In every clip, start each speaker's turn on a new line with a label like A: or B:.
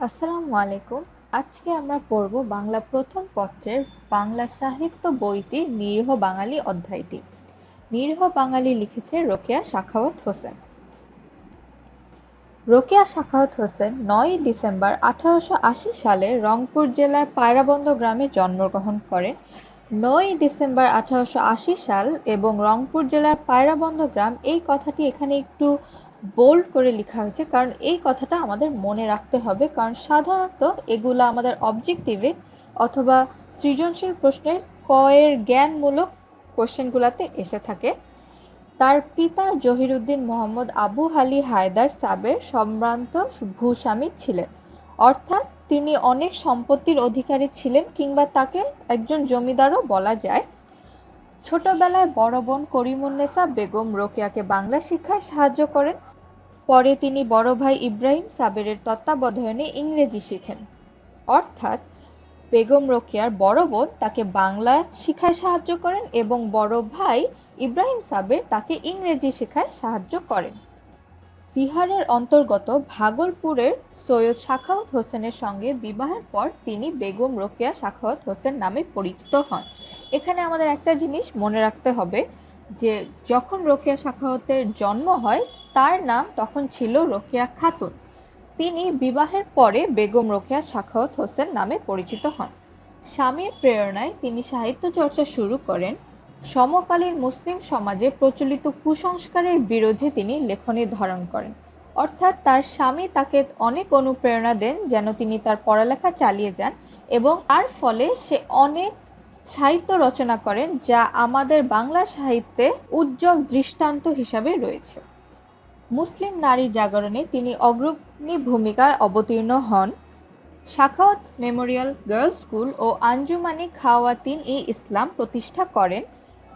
A: আসসালামু আলাইকুম। আজকে আমরা পড়ব বাংলা প্রথম পত্রের বাংলা সাহিত্য বইটি নিরীহ বাঙালি অধ্যায়টি। নিরীহ বাঙালি লিখেছে রোকেয়া সাখাওয়াত হোসেন। রোকেয়া সাখাওয়াত হোসেন ৯ ডিসেম্বর ১৮৮০ সালে রংপুর জেলার পায়রাবন্দ গ্রামে জন্মগ্রহণ করেন। ৯ ডিসেম্বর ১৮৮০ সাল এবং রংপুর জেলার পায়রাবন্দ গ্রাম, এই কথাটি এখানে একটু বোল্ড করে লেখা হয়েছে কারণ এই কথাটা আমাদের মনে রাখতে হবে, কারণ সাধারণত এগুলো আমাদের অবজেক্টিভে অথবা সৃজনশীল প্রশ্নের ক এর জ্ঞানমূলক কোশ্চেনগুলোতে এসে থাকে। তার পিতা জহিরুদ্দিন মোহাম্মদ আবু আলী হায়দার সাবের সম্ভ্রান্ত ভূস্বামী ছিলেন, অর্থাৎ তিনি অনেক সম্পত্তির অধিকারী ছিলেন কিংবা তাকে একজন জমিদারও বলা যায়। ছোটবেলায় বড় বোন করিমুন্নেসা বেগম রোকেয়াকে বাংলা শিক্ষায় সাহায্য করেন। পরে তিনি বড় ভাই ইব্রাহিম সাবেরের তত্ত্বাবধানে ইংরেজি শেখেন, অর্থাৎ বেগম রোকেয়ার বড় বোন তাকে বাংলা শিক্ষায় সাহায্য করেন এবং বড় ভাই ইব্রাহিম সাবের তাকে ইংরেজি শেখায় সাহায্য করেন। বিহারের অন্তর্গত ভাগলপুরের সৈয়দ সাখাওয়াত হোসেনের সঙ্গে বিবাহের পর তিনি বেগম রোকেয়া সাখাওয়াত হোসেন নামে পরিচিত হন। এখানে আমাদের একটা জিনিস মনে রাখতে হবে যে যখন রোকেয়া সাখাওয়াতের জন্ম হয় তার নাম তখন ছিল রোকেয়া খাতুন। তিনি বিবাহের পরে বেগম রোকেয়া সাখাওয়াত হোসেন নামে পরিচিত হন। স্বামীর প্রেরণায় তিনি সাহিত্য চর্চা শুরু করেন। সমকালীন মুসলিম সমাজে প্রচলিত কুসংস্কারের বিরুদ্ধে তিনি লেখনী ধারণ করেন, অর্থাৎ তার স্বামী তাকে অনেক অনুপ্রেরণা দেন যেন তিনি তার পড়ালেখা চালিয়ে যান, এবং তার ফলে সে অনেক সাহিত্য রচনা করেন যা আমাদের বাংলা সাহিত্যে উজ্জ্বল দৃষ্টান্ত হিসাবে রয়েছে। মুসলিম নারী জাগরণে তিনি অগ্রণী ভূমিকায় অবতীর্ণ হন। সাখাওয়াত মেমোরিয়াল গার্লস স্কুল ও আঞ্জুমানে খাওয়াতিন-ই-ইসলাম প্রতিষ্ঠা করেন।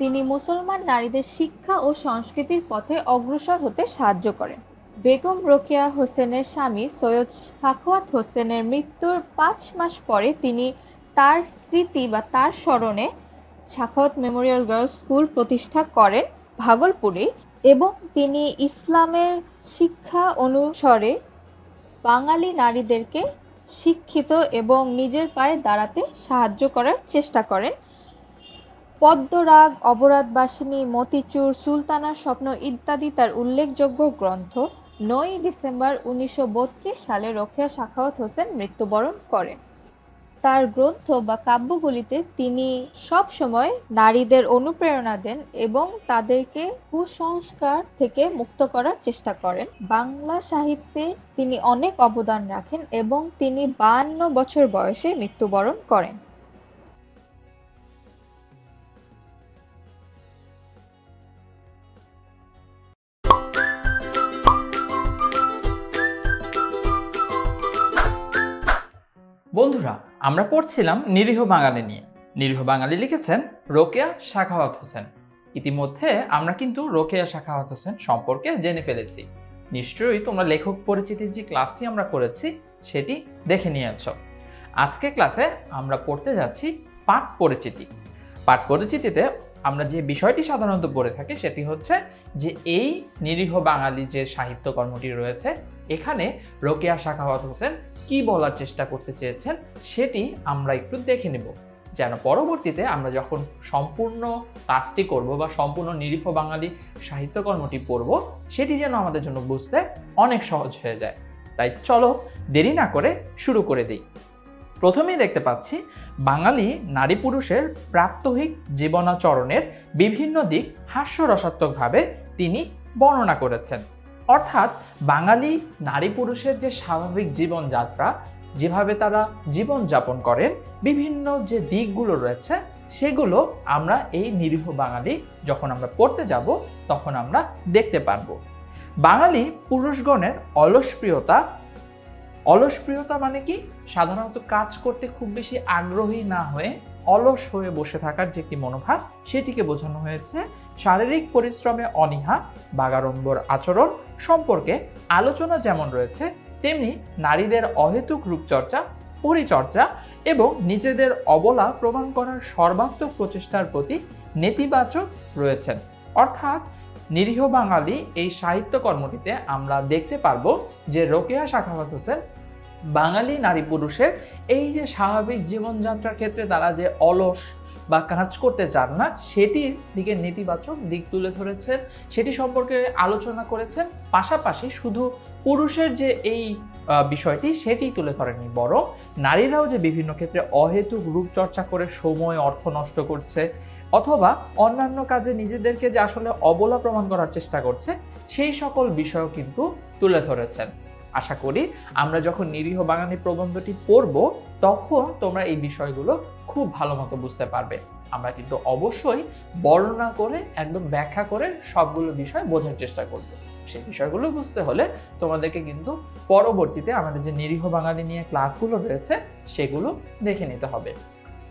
A: তিনি মুসলমান নারীদের শিক্ষা ও সংস্কৃতির পথে অগ্রসর হতে সাহায্য করেন। বেগম রোকেয়া হোসেনের স্বামী সৈয়দ সাখাওয়াত হোসেনের মৃত্যুর ৫ মাস পরে তিনি তার স্মৃতি বা তার স্মরণে সাখাওয়াত মেমোরিয়াল গার্লস স্কুল প্রতিষ্ঠা করেন ভাগলপুরে, এবং তিনি ইসলামের শিক্ষা অনুসারে বাঙালি নারীদেরকে শিক্ষিত এবং নিজের পায়ে দাঁড়াতে সাহায্য করার চেষ্টা করেন। পদ্মরাগ, অবরাধবাসিনী, মতিচুর, সুলতানার স্বপ্ন ইত্যাদি তার উল্লেখযোগ্য গ্রন্থ। ৯ ডিসেম্বর ১৯৩২ সালে রোকেয়া সাখাওয়াত হোসেন মৃত্যুবরণ করেন। তার গ্রন্থ বা কাব্যগুলিতে তিনি সব সময় নারীদের অনুপ্রেরণা দেন এবং তাদেরকে কুসংস্কার থেকে মুক্ত করার চেষ্টা করেন। বাংলা সাহিত্যে তিনি অনেক অবদান রাখেন এবং তিনি ৫২ বছর বয়সে মৃত্যুবরণ করেন।
B: বন্ধুরা, আমরা পড়ছিলাম নিরীহ বাঙালি নিয়ে। নিরীহ বাঙালি লিখেছেন রোকেয়া সাখাওয়াত হোসেন। ইতিমধ্যে আমরা কিন্তু রোকেয়া সাখাওয়াত হোসেন সম্পর্কে জেনে ফেলেছি। নিশ্চয়ই তোমরা লেখক পরিচিতির যে ক্লাসটি আমরা করেছি সেটি দেখে নিয়েছ। আজকে ক্লাসে আমরা পড়তে যাচ্ছি পাঠ পরিচিতি। পাঠ পরিচিতিতে আমরা যে বিষয়টি সাধারণত পড়ে থাকি সেটি হচ্ছে যে এই নিরীহ বাঙালি যে সাহিত্যকর্মটি রয়েছে এখানে রোকেয়া সাখাওয়াত হোসেন কি বলার চেষ্টা করতে চেয়েছেন সেটি আমরা একটু দেখে নেব, যেন পরবর্তীতে আমরা যখন সম্পূর্ণ কাজটি করব বা সম্পূর্ণ নিরীহ বাঙালি সাহিত্যকর্মটি পড়ব সেটি যেন আমাদের জন্য বুঝতে অনেক সহজ হয়ে যায়। তাই চলো দেরি না করে শুরু করে দিই। প্রথমেই দেখতে পাচ্ছি বাঙালি নারী পুরুষের প্রাত্যহিক জীবনাচরণের বিভিন্ন দিক হাস্যরসাত্মকভাবে তিনি বর্ণনা করেছেন। অর্থাৎ বাঙালি নারী পুরুষের যে স্বাভাবিক জীবনযাত্রা, যেভাবে তারা জীবনযাপন করেন, বিভিন্ন যে দিকগুলো রয়েছে সেগুলো আমরা এই নিরীহ বাঙালি যখন আমরা পড়তে যাব তখন আমরা দেখতে পারবো। বাঙালি পুরুষগণের অলসপ্রিয়তা মানে কি? সাধারণত কাজ করতে খুব বেশি আগ্রহী না হয়ে অলস হয়ে বসে থাকার যে একটি মনোভাব সেটিকে বোঝানো হয়েছে। শারীরিক পরিশ্রমে অনীহা, বাগাড়ম্বর আচরণ সম্পর্কে আলোচনা যেমন রয়েছে তেমনি নারীদের অহেতুক রূপচর্চা, পরিচর্যা এবং নিজেদের অবলা প্রমাণ করার সর্বাত্মক প্রচেষ্টার প্রতি নেতিবাচক রয়েছেন। অর্থাৎ নিরীহ বাঙালি এই সাহিত্যকর্মটিতে আমরা দেখতে পারবো যে রোকেয়া সাখাওয়াত হোসেন বাঙালি নারী পুরুষের এই যে স্বাভাবিক জীবনযাত্রার ক্ষেত্রে তারা যে অলস বা কাজ করতে চান না, সেটির দিকে নেতিবাচক দিক তুলে ধরেছেন, সেটি সম্পর্কে আলোচনা করেছেন। পাশাপাশি শুধু পুরুষের যে এই বিষয়টি সেটি তুলে ধরেননি, বরং নারীরাও যে বিভিন্ন ক্ষেত্রে অহেতুক রূপচর্চা করে সময় অর্থ নষ্ট করছে অথবা অন্যান্য কাজে নিজেদেরকে যে আসলে অবলা প্রমাণ করার চেষ্টা করছে, সেই সকল বিষয়ও কিন্তু তুলে ধরেছেন। আশা করি আমরা যখন নিরীহ বাঙালি প্রবন্ধটি পড়ব তখন তোমরা এই বিষয়গুলো খুব ভালো মতো বুঝতে পারবে। আমরা কিন্তু অবশ্যই বর্ণনা করে একদম ব্যাখ্যা করে সবগুলো বিষয় বোঝার চেষ্টা করব। সেই বিষয়গুলো বুঝতে হলে তোমাদেরকে কিন্তু পরবর্তীতে আমাদের যে নিরীহ বাঙালি নিয়ে ক্লাসগুলো রয়েছে সেগুলো দেখে নিতে হবে।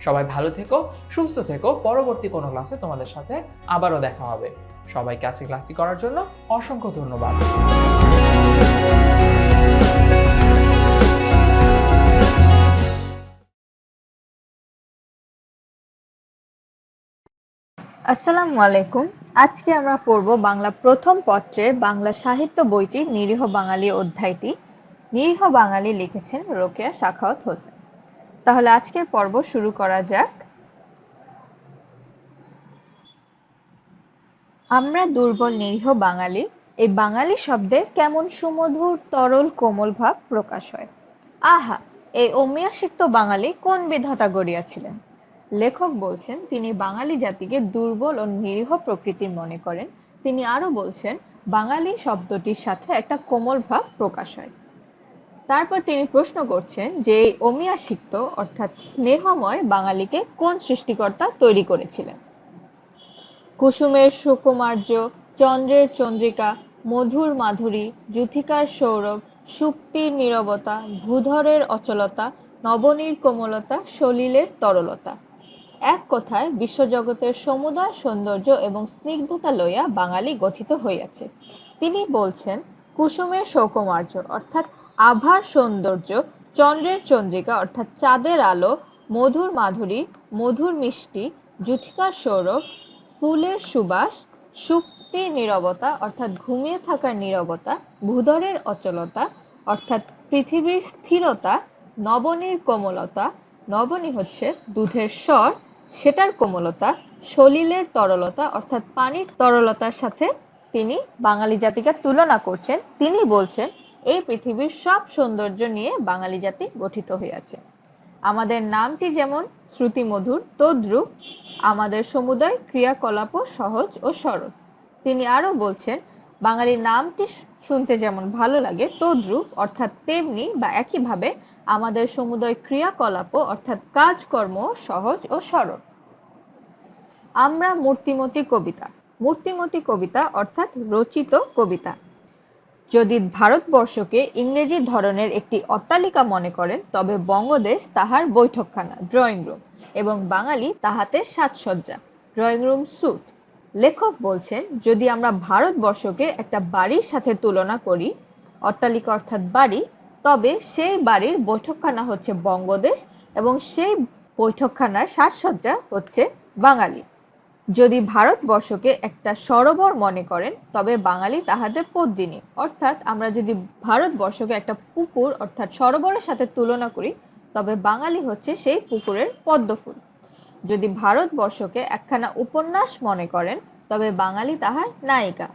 B: সবাই ভালো থেকো, সুস্থ থেকো। পরবর্তী কোনো ক্লাসে তোমাদের সাথে আবারও দেখা হবে। সবাইকে আজকে ক্লাসটি করার জন্য অসংখ্য ধন্যবাদ।
A: আসসালামু আলাইকুম। আজকে আমরা পড়ব বাংলা প্রথম পত্রের বাংলা সাহিত্য বইটির নিরীহ বাঙালি অধ্যায়টি। নিরীহ বাঙালি লিখেছেন রোকেয়া সাখাওয়াত হোসেন। তাহলে আজকের পর্ব শুরু করা যাক। আমরা দুর্বল নিরীহ বাঙালি, এই বাঙালি শব্দে কেমন সুমধুর তরল কোমল ভাব প্রকাশ হয়। আহা, এই অমিয়াসিক্ত বাঙালি কোন বিধাতা গড়িয়াছিলেন। লেখক বলছেন তিনি বাঙালি জাতিকে দুর্বল ও নিরীহ প্রকৃতির মনে করেন। তিনি আরো বলছেন বাঙালি শব্দটির সাথে একটা কোমল ভাব প্রকাশ হয়। তারপর তিনি প্রশ্ন করছেন যে এই অমিয়াসিক্ত অর্থাৎ স্নেহময় বাঙালিকে কোন সৃষ্টিকর্তা তৈরি করেছিলেন। কুসুমের সুকুমার্য, চন্দ্রের চন্দ্রিকা, মধুর মাধুরী, যূথিকার সৌরভ, সুপ্তির নীরবতা, ভূধরের অচলতা, নবনীর কোমলতা, সলিলের তরলতা, এক কথায় বিশ্বজগতের সমুদয় সৌন্দর্য এবং স্নিগ্ধতা লইয়া বাঙালি গঠিত হইয়াছে। তিনি বলছেন কুসুমের সৌকুমার্য অর্থাৎ আভার সৌন্দর্য, চন্দ্রের চন্দ্রিকা অর্থাৎ চাঁদের আলো, মধুর মাধুরী মধুর মিষ্টি, যূথিকার সৌরভ ফুলের সুবাস, সুপ্তির নীরবতা অর্থাৎ ঘুমিয়ে থাকার নীরবতা, ভূধরের অচলতা অর্থাৎ পৃথিবীর স্থিরতা, নবনীর কোমলতা, নবনী হচ্ছে দুধের স্বর, সেটার কোমলতা, সলিলের তরলতা অর্থাৎ পানির তরলতার সাথে তিনি বাঙালি জাতিকে তুলনা করছেন। তিনি বলছেন এই পৃথিবীর সব সৌন্দর্য নিয়ে বাঙালি জাতি গঠিত হইয়াছে। আমাদের নামটি যেমন শ্রুতিমধুর, তদ্রূপ আমাদের সমুদয় ক্রিয়াকলাপও সহজ ও সরল। তিনি আরো বলছেন বাঙালির নামটি শুনতে যেমন ভালো লাগে তদ্রূপ অর্থাৎ তেমনি বা একইভাবে আমাদের সমুদয় ক্রিয়াকলাপও অর্থাৎ কাজকর্ম সহজ ও সরল। আমরা মূর্তিমতী কবিতা। মূর্তিমতী কবিতা অর্থাৎ রচিত কবিতা। যদি ভারতবর্ষকে ইংরেজি ধরনের একটি অট্টালিকা মনে করেন তবে বঙ্গদেশ তাহার বৈঠকখানা ড্রয়িং রুম এবং বাঙালি তাহাতে সাজসজ্জা ড্রয়িং রুম স্যুট। লেখক বলছেন যদি আমরা ভারতবর্ষকে একটা বাড়ির সাথে তুলনা করি, অট্টালিকা অর্থাৎ বাড়ি, তবে সেই বাড়ির বৈঠকখানা হচ্ছে বঙ্গদেশ এবং সেই বৈঠকখানার সাজসজ্জা হচ্ছে বাঙালি। যদি ভারতবর্ষকে একটা সরোবর মনে করেন তবে বাঙালি তাহাদের পদ্মিনী, অর্থাৎ আমরা যদি ভারতবর্ষকে একটা পুকুর অর্থাৎ সরোবরের সাথে তুলনা করি তবে বাঙালি হচ্ছে সেই পুকুরের পদ্মফুল। যদি ভারতবর্ষকে একখানা উপন্যাস মনে করেন তবে বাঙালি তাহার নায়িকা।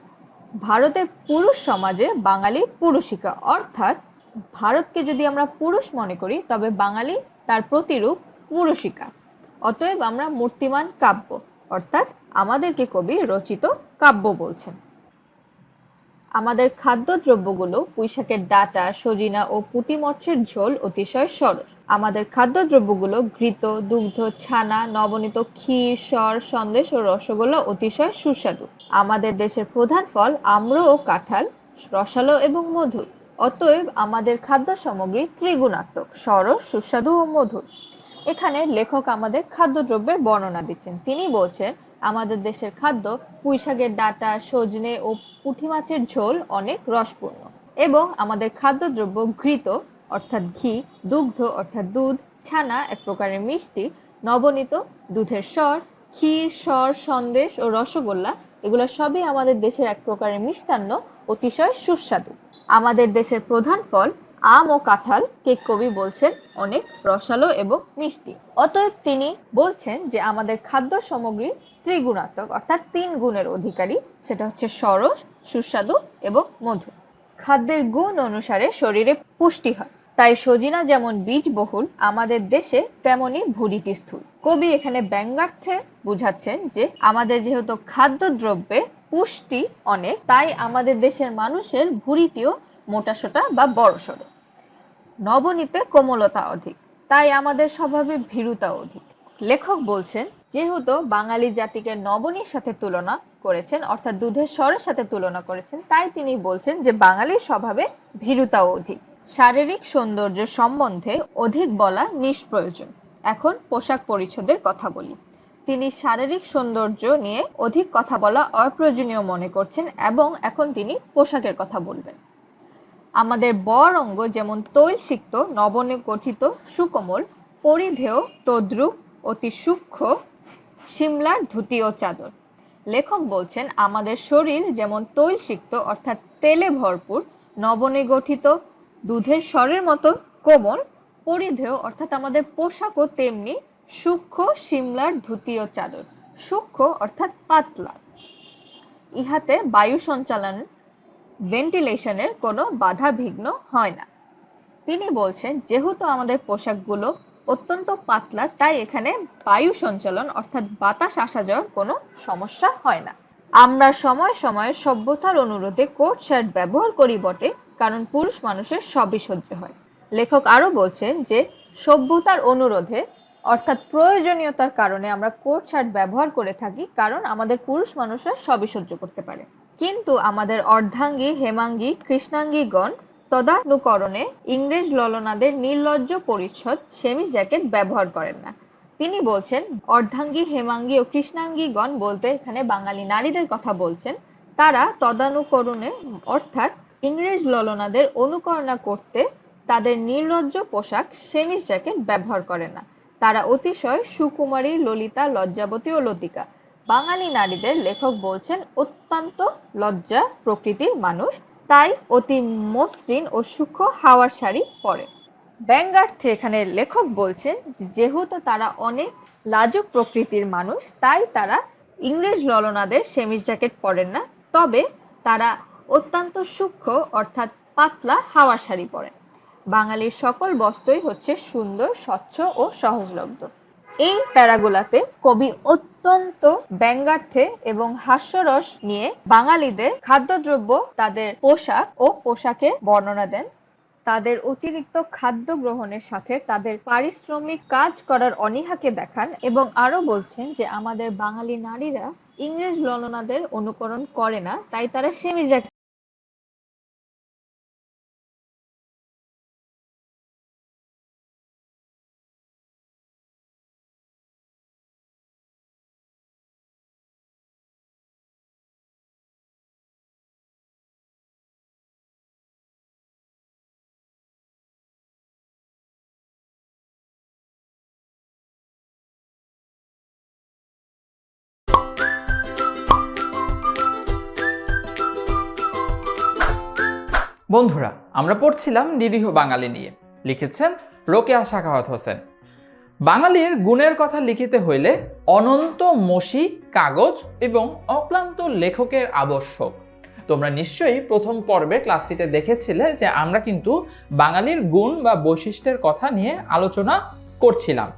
A: ভারতের পুরুষ সমাজে বাঙালি পুরুষিকা, অর্থাৎ ভারতকে যদি আমরা পুরুষ মনে করি তবে বাঙালি তার প্রতিরূপ পুরুষিকা। অতএব আমরা মূর্তিমান কাব্য, অর্থাৎ আমাদেরকে কবি রচিত কাব্য বলছেন। আমাদের খাদ্যদ্রব্যগুলো পুঁইশাকের ডাঁটা, সজিনা ও পুঁটি মৎস্যের ঝোল অতিশয় সরস। আমাদের খাদ্যদ্রব্যগুলো ঘৃত, দুগ্ধ, ছানা, নবনীত ক্ষীর, সর, সন্দেশ ও রসগোল্লা অতিশয় সুস্বাদু। আমাদের দেশের প্রধান ফল আম্র ও কাঁঠাল, রসালো এবং মধুর। অতএব আমাদের খাদ্য সামগ্রী ত্রিগুণাত্মক, সরস, সুস্বাদু ও মধুর। এখানে লেখক আমাদের খাদ্যদ্রব্যের বর্ণনা দিচ্ছেন। তিনি বলছেন আমাদের দেশের খাদ্য পুঁইশাকের ডাঁটা, সজনে ও পুঁটি মাছের ঝোল অনেক রসপূর্ণ এবং আমাদের খাদ্যদ্রব্য ঘৃত অর্থাৎ ঘি, দুগ্ধ অর্থাৎ দুধ, ছানা এক প্রকারের মিষ্টি, নবনীত দুধের স্বর, ক্ষীর, সর, সন্দেশ ও রসগোল্লা এগুলো সবই আমাদের দেশের এক প্রকারের মিষ্টান্ন, অতিশয় সুস্বাদু। আমাদের দেশের প্রধান ফল আম ও কাঁঠালকে কবি বলছেন অনেক রসালো এবং মিষ্টি। অতএব তিনি বলছেন যে আমাদের খাদ্য সামগ্রী ত্রিগুণাত্মক, অর্থাৎ 3 গুণের অধিকারী। সেটা হচ্ছে সরস, সুস্বাদু এবং মধুর। খাদ্যের গুণ অনুসারে শরীরে পুষ্টি হয়। তাই সজিনা যেমন বীজবহুল, আমাদের দেশে তেমনি ভুঁড়িটি স্থূল। কবি এখানে ব্যঙ্গার্থে বুঝাচ্ছেন যে আমাদের যেহেতু খাদ্যদ্রব্যে পুষ্টি অনেক, তাই আমাদের দেশের মানুষের ভুঁড়িটিও মোটাসোটা বা বড়সড়। নবনীতে কোমলতা অধিক, তাই আমাদের স্বভাবে ভীরুতা অধিক। লেখক বলছেন যেহেতু বাঙালি জাতিকে নবনীর সাথে তুলনা করেছেন, অর্থাৎ দুধের স্বরের সাথে তুলনা করেছেন, তাই তিনি বলছেন যে বাঙালির স্বভাবে ভীরুতা অধিক। শারীরিক সৌন্দর্য সম্বন্ধে অধিক বলা নিষ্প্রয়োজন। এখন পোশাক পরিচ্ছদের কথা বলি। তিনি শারীরিক সৌন্দর্য নিয়ে অধিক কথা বলা অপ্রয়োজনীয় মনে করছেন এবং এখন তিনি পোশাকের কথা বলবেন। আমাদের বর অঙ্গ যেমন তৈলসিক্ত, নবনে গঠিত, সুকোমল, পরিধেয় তদ্রূপ অতি সূক্ষ্ম শিমলার ধুতি ও চাদর। লেখক বলছেন আমাদের শরীর যেমন তৈলসিক্ত অর্থাৎ তেলে ভরপুর, নবনে গঠিত, দুধের স্বরের মতো কোমল, পরিধেয় অর্থাৎ আমাদের পোশাকও তেমনি সূক্ষ্ম শিমলার ধুতি ও চাদর। সূক্ষ্ম অর্থাৎ পাতলা, ইহাতে বায়ু সঞ্চালন ভেন্টিলেশনের কোনো বাধা বিঘ্ন হয় না। তিনি বলছেন যেহেতু আমাদের পোশাকগুলো অত্যন্ত পাতলা, তাই এখানে বায়ু সঞ্চালন অর্থাৎ বাতাস আসা যাওয়ার কোনো সমস্যা হয় না। আমরা সময় সময় সভ্যতার অনুরোধে কোট শার্ট ব্যবহার করি বটে, কারণ পুরুষ মানুষের সবই সহ্য হয়। লেখক আরো বলছেন যে সভ্যতার অনুরোধে অর্থাৎ প্রয়োজনীয়তার কারণে আমরা কোট শার্ট ব্যবহার করে থাকি, কারণ আমাদের পুরুষ মানুষরা সবই সহ্য করতে পারে। কিন্তু আমাদের অর্ধাঙ্গী, হেমাঙ্গী, কৃষ্ণাঙ্গীগণ তদানুকরণে ইংরেজ ললনাদের নির্লজ্জ পরিচ্ছদ সেমিজ জ্যাকেট ব্যবহার করেন না। তিনি বলছেন অর্ধাঙ্গী, হেমাঙ্গী ও কৃষ্ণাঙ্গীগণ বলতে এখানে বাঙালি নারীদের কথা বলছেন। তারা তদানুকরণে অর্থাৎ ইংরেজ ললনাদের অনুকরণা করতে তাদের নির্লজ্জ পোশাক সেমিজ জ্যাকেট ব্যবহার করে না। তারা অতিশয় সুকুমারী, ললিতা, লজ্জাবতী ও লতিকা। বাঙালি নারীদের লেখক বলছেন অত্যন্ত লজ্জা প্রকৃতির মানুষ, তাই অতি মসৃণ ও সূক্ষ্ম হাওয়ার শাড়ি পরে। ব্যঙ্গার্থে এখানে লেখক বলছেন যেহেতু তারা অনেক লাজুক প্রকৃতির মানুষ, তাই তারা ইংরেজ ললনাদের সেমিজ জ্যাকেট পরেন না, তবে তারা অত্যন্ত সূক্ষ্ম অর্থাৎ পাতলা হাওয়ার শাড়ি পরেন। বাঙালির সকল বস্ত্রই হচ্ছে সুন্দর, স্বচ্ছ ও সহজলভ্য। এই প্যারাগুলাতে কবি অত্যন্ত ব্যঙ্গার্থে এবং হাস্যরস নিয়ে বাঙালিদের খাদ্যদ্রব্য, তাদের পোশাক ও পোশাকের বর্ণনা দেন। তাদের অতিরিক্ত খাদ্য গ্রহণের সাথে তাদের পারিশ্রমিক কাজ করার অনীহাকে দেখান এবং আরো বলছেন যে আমাদের বাঙালি নারীরা ইংরেজ ললনাদের অনুকরণ করে না, তাই তারা সেমিজ জ্যাকেট
B: বন্ধুরা, আমরা পড়ছিলাম নিরীহ বাঙালি নিয়ে। লিখেছেন রোকেয়া সাখাওয়াত হোসেন। বাঙালির গুণের কথা লিখিতে হইলে অনন্ত মসি কাগজ এবং অক্লান্ত লেখকের আবশ্যক। তোমরা নিশ্চয়ই প্রথম পর্বে ক্লাসটিতে দেখেছিলে যে আমরা কিন্তু বাঙালির গুণ বা বৈশিষ্ট্যের কথা নিয়ে আলোচনা করছিলাম।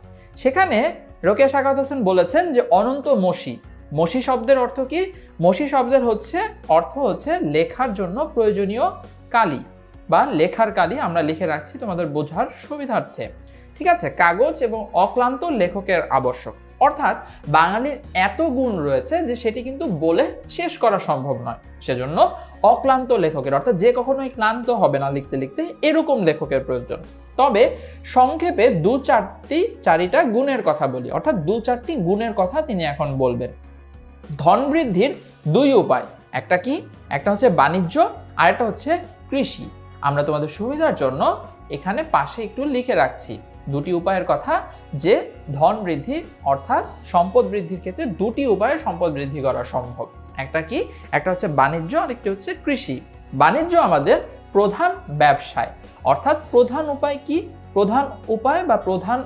B: সেখানে রোকেয়া সাখাওয়াত হোসেন বলেছেন যে অনন্ত মসি। মসি শব্দের অর্থ কি? মসি শব্দের অর্থ হচ্ছে লেখার জন্য প্রয়োজনীয় কালি বা লেখার কালি। আমরা লিখে রাখছি তোমাদের বোঝার সুবিধার্থে। ঠিক আছে, কাগজ এবং অক্লান্ত লেখকের আবশ্যক, অর্থাৎ বাঙালির এত গুণ রয়েছে যে সেটি কিন্তু বলে শেষ করা সম্ভব নয়। সেজন্য অক্লান্ত লেখকের, অর্থাৎ যে কখনোই ক্লান্ত হবে না লিখতে লিখতে, এরকম লেখকের প্রয়োজন। তবে সংক্ষেপে চারিটা গুণের কথা বলি, অর্থাৎ 2-4টি গুণের কথা তিনি এখন বলবেন। ধন বৃদ্ধির 2 উপায়, একটা কি? একটা হচ্ছে বাণিজ্য, আর একটা হচ্ছে কৃষি। আমরা তোমাদের সুবিধার জন্য এখানে পাশে একটু লিখে রাখছি 2টি উপায়ের কথা, যে ধন বৃদ্ধি অর্থাৎ সম্পদ বৃদ্ধির ক্ষেত্রে 2টি উপায়ে সম্পদ বৃদ্ধি করা সম্ভব। একটা কি? একটা হচ্ছে বাণিজ্য, আর একটি হচ্ছে কৃষি। বাণিজ্য আমাদের প্রধান ব্যবসায়। অর্থাৎ প্রধান উপায় কি? প্রধান উপায় বা প্রধান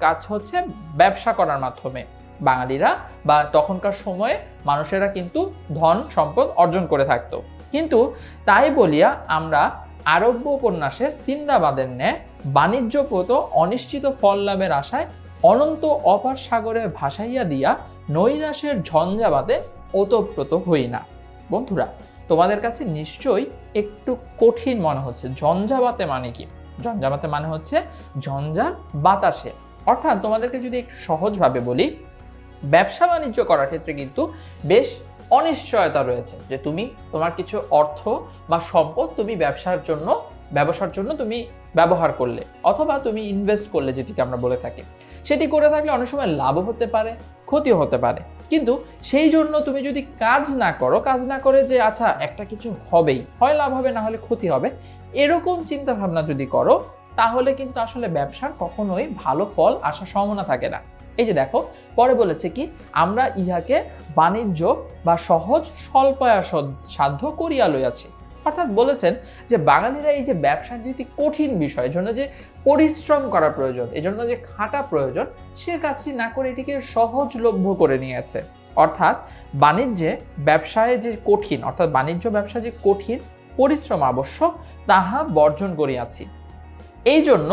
B: কাজ হচ্ছে ব্যবসা করার মাধ্যমে বাঙালিরা বা তখনকার সময়ে মানুষেরা কিন্তু ধন সম্পদ অর্জন করে থাকতো। কিন্তু তাই বলিয়া আমরা আরব্য উপন্যাসের সিন্দাবাদের ন্যায় বাণিজ্যপ্রত অনিশ্চিত ফল লাভের আশায় অনন্ত অপার সাগরে ভাসাইয়া দিয়া নৈরাশের ঝঞ্ঝাবাতে ওতপ্রোত হই না। বন্ধুরা, তোমাদের কাছে নিশ্চয়ই একটু কঠিন মনে হচ্ছে। ঝঞ্ঝাবাতে মানে কি? ঝঞ্ঝাবাতে মানে হচ্ছে ঝঞ্ঝার বাতাসে। অর্থাৎ তোমাদেরকে যদি একটু সহজভাবে বলি, ব্যবসা বাণিজ্য করার ক্ষেত্রে কিন্তু বেশ অনিশ্চয়তা রয়েছে, যে তুমি তোমার কিছু অর্থ বা সম্পদ তুমি ব্যবসার জন্য তুমি ব্যবহার করলে অথবা তুমি ইনভেস্ট করলে, যেটিকে আমরা বলে থাকি, সেটি করে থাকলে অনেক সময় লাভও হতে পারে, ক্ষতিও হতে পারে। কিন্তু সেই জন্য তুমি যদি কাজ না করে যে আচ্ছা একটা কিছু হবেই, হয় লাভ হবে না হলে ক্ষতি হবে, এরকম চিন্তা ভাবনা যদি করো, তাহলে কিন্তু আসলে ব্যবসার কখনোই ভালো ফল আসার সম্ভাবনা থাকে না। এই যে দেখো, পরে বলেছে কি, আমরা ইহাকে বাণিজ্য বা সহজ স্বল্পায়া সাধ্য করিয়া লইয়াছি। অর্থাৎ বলেছেন যে বাঙালিরা এই যে ব্যবসার যেটি কঠিন বিষয়, এর জন্য যে পরিশ্রম করা প্রয়োজন, এজন্য যে খাটা প্রয়োজন, সে কাজটি না করে এটিকে সহজলভ্য করে নিয়েছে। অর্থাৎ ব্যবসায় যে কঠিন, অর্থাৎ বাণিজ্য ব্যবসা যে কঠিন, পরিশ্রম আবশ্যক, তাহা বর্জন করিয়াছি। এই জন্য